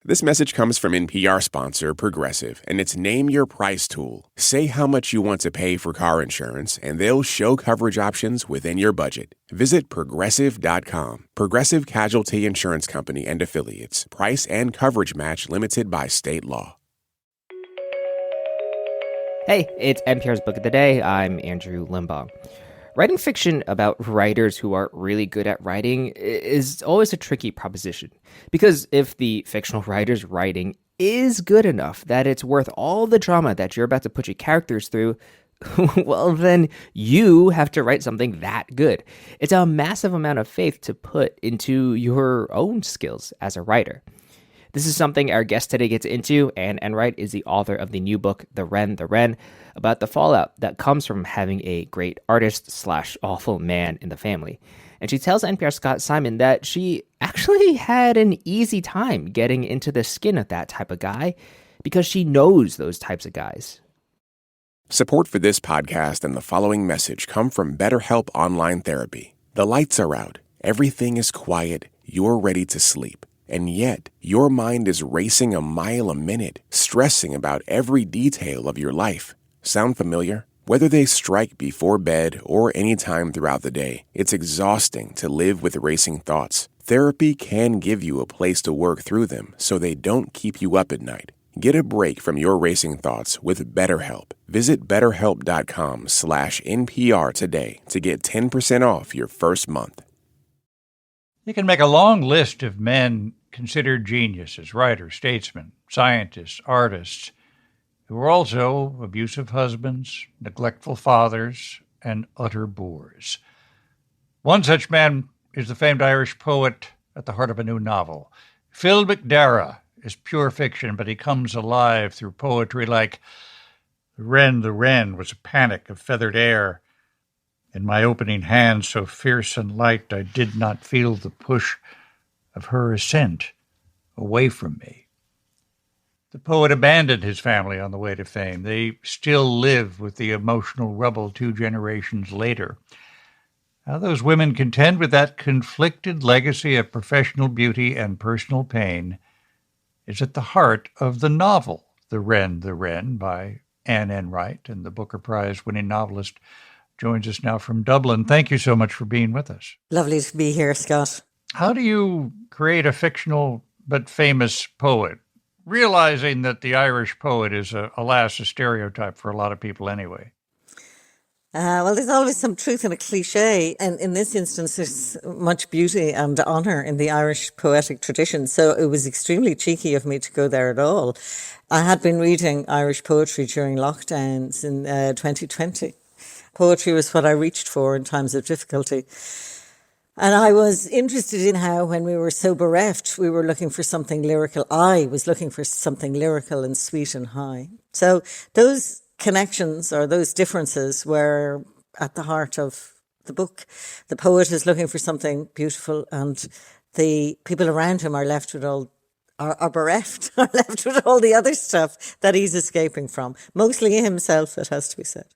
This message comes from NPR sponsor Progressive and its Name Your Price tool. Say how much you want to pay for car insurance, and they'll show coverage options within your budget. Visit Progressive.com. Progressive Casualty Insurance Company and Affiliates. Price and coverage match limited by state law. Hey, it's NPR's Book of the Day. I'm Andrew Limbaugh. Writing fiction about writers who are really good at writing is always a tricky proposition. Because if the fictional writer's writing is good enough that it's worth all the drama that you're about to put your characters through, well, then you have to write something that good. It's a massive amount of faith to put into your own skills as a writer. This is something our guest today gets into. Anne Enright is the author of the new book, The Wren, about the fallout that comes from having a great artist/awful man in the family. And she tells NPR's Scott Simon that she actually had an easy time getting into the skin of that type of guy because she knows those types of guys. Support for this podcast and the following message come from BetterHelp Online Therapy. The lights are out. Everything is quiet. You're ready to sleep. And yet, your mind is racing a mile a minute, stressing about every detail of your life. Sound familiar? Whether they strike before bed or any time throughout the day, it's exhausting to live with racing thoughts. Therapy can give you a place to work through them so they don't keep you up at night. Get a break from your racing thoughts with BetterHelp. Visit BetterHelp.com/NPR today to get 10% off your first month. You can make a long list of men considered geniuses, writers, statesmen, scientists, artists, who are also abusive husbands, neglectful fathers, and utter bores. One such man is the famed Irish poet at the heart of a new novel. Phil McDaragh is pure fiction, but he comes alive through poetry like the Wren was a panic of feathered air. In my opening hand, so fierce and light, I did not feel the push of her ascent away from me. The poet abandoned his family on the way to fame. They still live with the emotional rubble 2 generations later. How those women contend with that conflicted legacy of professional beauty and personal pain is at the heart of the novel, The Wren, by Anne Enright, and the Booker Prize-winning novelist joins us now from Dublin. Thank you so much for being with us. Lovely to be here, Scott. How do you create a fictional but famous poet, realizing that the Irish poet is, alas, a stereotype for a lot of people anyway? Well, there's always some truth in a cliche, and in this instance, there's much beauty and honour in the Irish poetic tradition, so it was extremely cheeky of me to go there at all. I had been reading Irish poetry during lockdowns in 2020. Poetry was what I reached for in times of difficulty. And I was interested in how, when we were so bereft, we were looking for something lyrical. I was looking for something lyrical and sweet and high. So those connections or those differences were at the heart of the book. The poet is looking for something beautiful, and the people around him are left with are bereft, are left with all the other stuff that he's escaping from. Mostly himself, it has to be said.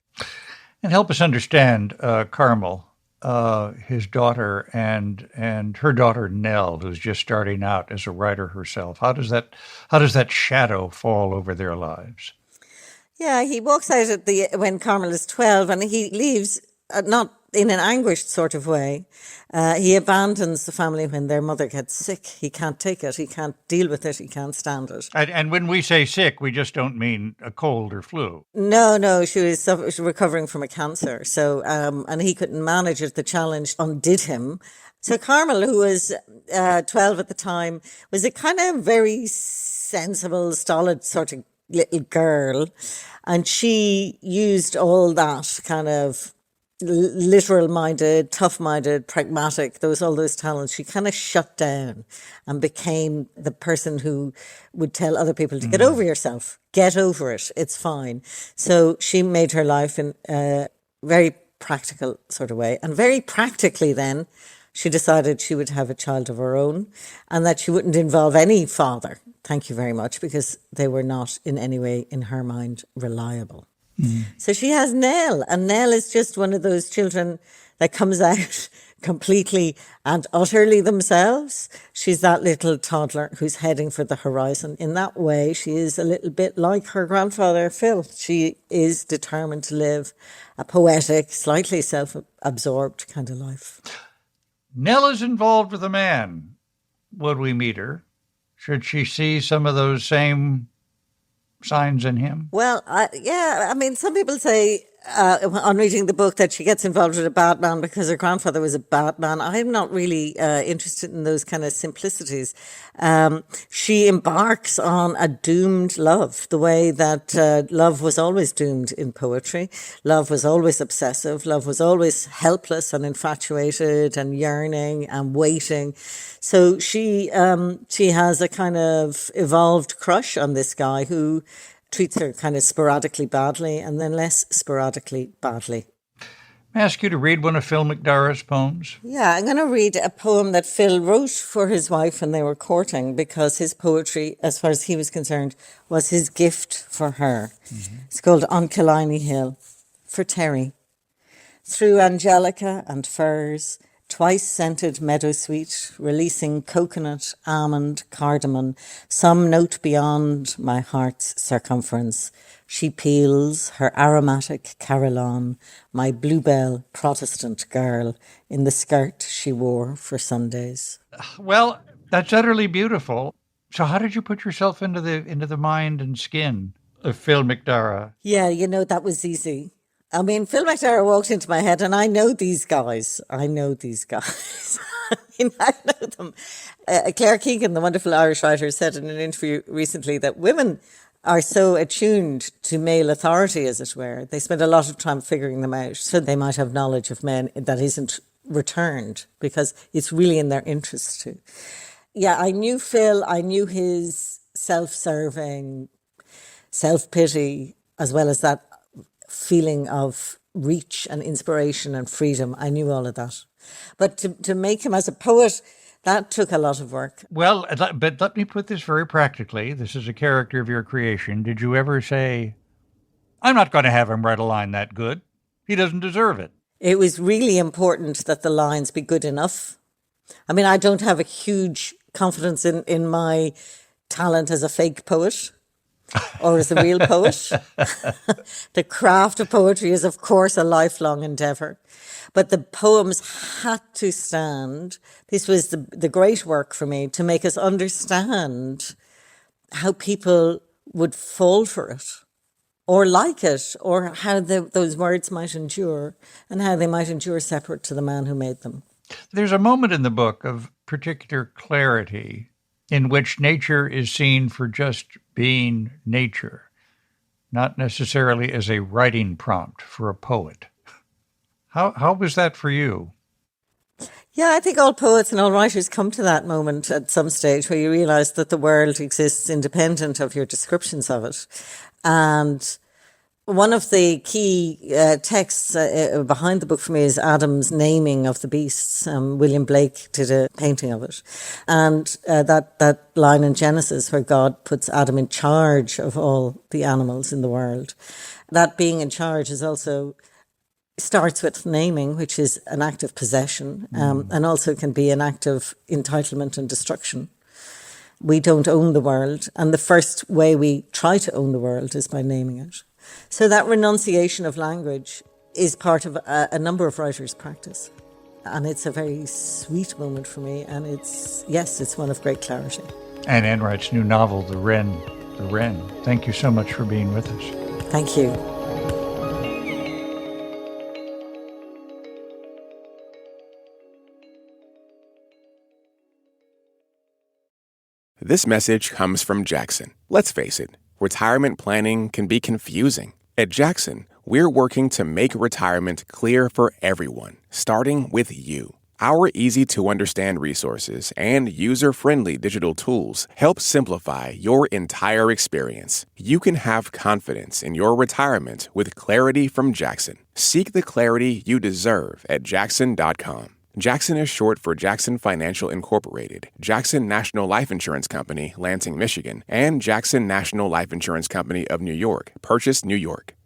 And help us understand Carmel, his daughter, and her daughter Nell, who's just starting out as a writer herself. How does that shadow fall over their lives? Yeah, he walks out when Carmel is 12, and he leaves not in an anguished sort of way. He abandons the family when their mother gets sick. He can't take it. He can't deal with it. He can't stand it. And when we say sick, we just don't mean a cold or flu. No, she was recovering from a cancer. So, and he couldn't manage it. The challenge undid him. So Carmel, who was 12 at the time, was a kind of very sensible, stolid sort of little girl. And she used all that kind of literal-minded, tough-minded, pragmatic, all those talents. She kind of shut down and became the person who would tell other people to get over yourself, get over it, it's fine. So she made her life in a very practical sort of way. And very practically then, she decided she would have a child of her own and that she wouldn't involve any father, thank you very much, because they were not in any way, in her mind, reliable. So she has Nell, and Nell is just one of those children that comes out completely and utterly themselves. She's that little toddler who's heading for the horizon. In that way, she is a little bit like her grandfather, Phil. She is determined to live a poetic, slightly self-absorbed kind of life. Nell is involved with a man. Would we meet her? Should she see some of those same signs in him? Well, some people say on reading the book that she gets involved with a bad man because her grandfather was a bad man. I'm not really interested in those kind of simplicities. She embarks on a doomed love, the way that love was always doomed in poetry. Love was always obsessive. Love was always helpless and infatuated and yearning and waiting. So she has a kind of evolved crush on this guy who treats her kind of sporadically badly and then less sporadically badly. May I ask you to read one of Phil McDaragh's poems? Yeah, I'm going to read a poem that Phil wrote for his wife when they were courting, because his poetry, as far as he was concerned, was his gift for her. Mm-hmm. It's called On Killiney Hill. For Terry. Through angelica and firs, twice scented meadowsweet, releasing coconut, almond, cardamom, some note beyond my heart's circumference. She peels her aromatic carillon, my bluebell Protestant girl, in the skirt she wore for Sundays. Well, that's utterly beautiful. So how did you put yourself into the mind and skin of Phil McDaragh? Yeah, that was easy. I mean, Phil McDaragh walked into my head, and I know these guys. I know them. Claire Keegan, the wonderful Irish writer, said in an interview recently that women are so attuned to male authority, as it were. They spend a lot of time figuring them out, so they might have knowledge of men that isn't returned, because it's really in their interest to. Yeah, I knew Phil. I knew his self-serving self-pity, as well as that feeling of reach and inspiration and freedom. I knew all of that. But to make him as a poet, that took a lot of work. Well, but let me put this very practically. This is a character of your creation. Did you ever say, I'm not going to have him write a line that good. He doesn't deserve it. It was really important that the lines be good enough. I mean, I don't have a huge confidence in my talent as a fake poet. Or as a real poet. The craft of poetry is, of course, a lifelong endeavour. But the poems had to stand. This was the great work for me, to make us understand how people would fall for it, or like it, or how those words might endure, and how they might endure separate to the man who made them. There's a moment in the book of particular clarity in which nature is seen for just being nature, not necessarily as a writing prompt for a poet. How was that for you? Yeah, I think all poets and all writers come to that moment at some stage where you realise that the world exists independent of your descriptions of it. And one of the key texts behind the book for me is Adam's naming of the beasts. William Blake did a painting of it. And that line in Genesis where God puts Adam in charge of all the animals in the world. That being in charge is also starts with naming, which is an act of possession, and also can be an act of entitlement and destruction. We don't own the world. And the first way we try to own the world is by naming it. So that renunciation of language is part of a number of writers' practice. And it's a very sweet moment for me. And it's one of great clarity. Anne Enright's new novel, The Wren. Thank you so much for being with us. Thank you. This message comes from Jackson. Let's face it, retirement planning can be confusing. At Jackson, we're working to make retirement clear for everyone, starting with you. Our easy-to-understand resources and user-friendly digital tools help simplify your entire experience. You can have confidence in your retirement with clarity from Jackson. Seek the clarity you deserve at Jackson.com. Jackson is short for Jackson Financial Incorporated, Jackson National Life Insurance Company, Lansing, Michigan, and Jackson National Life Insurance Company of New York, Purchase, New York.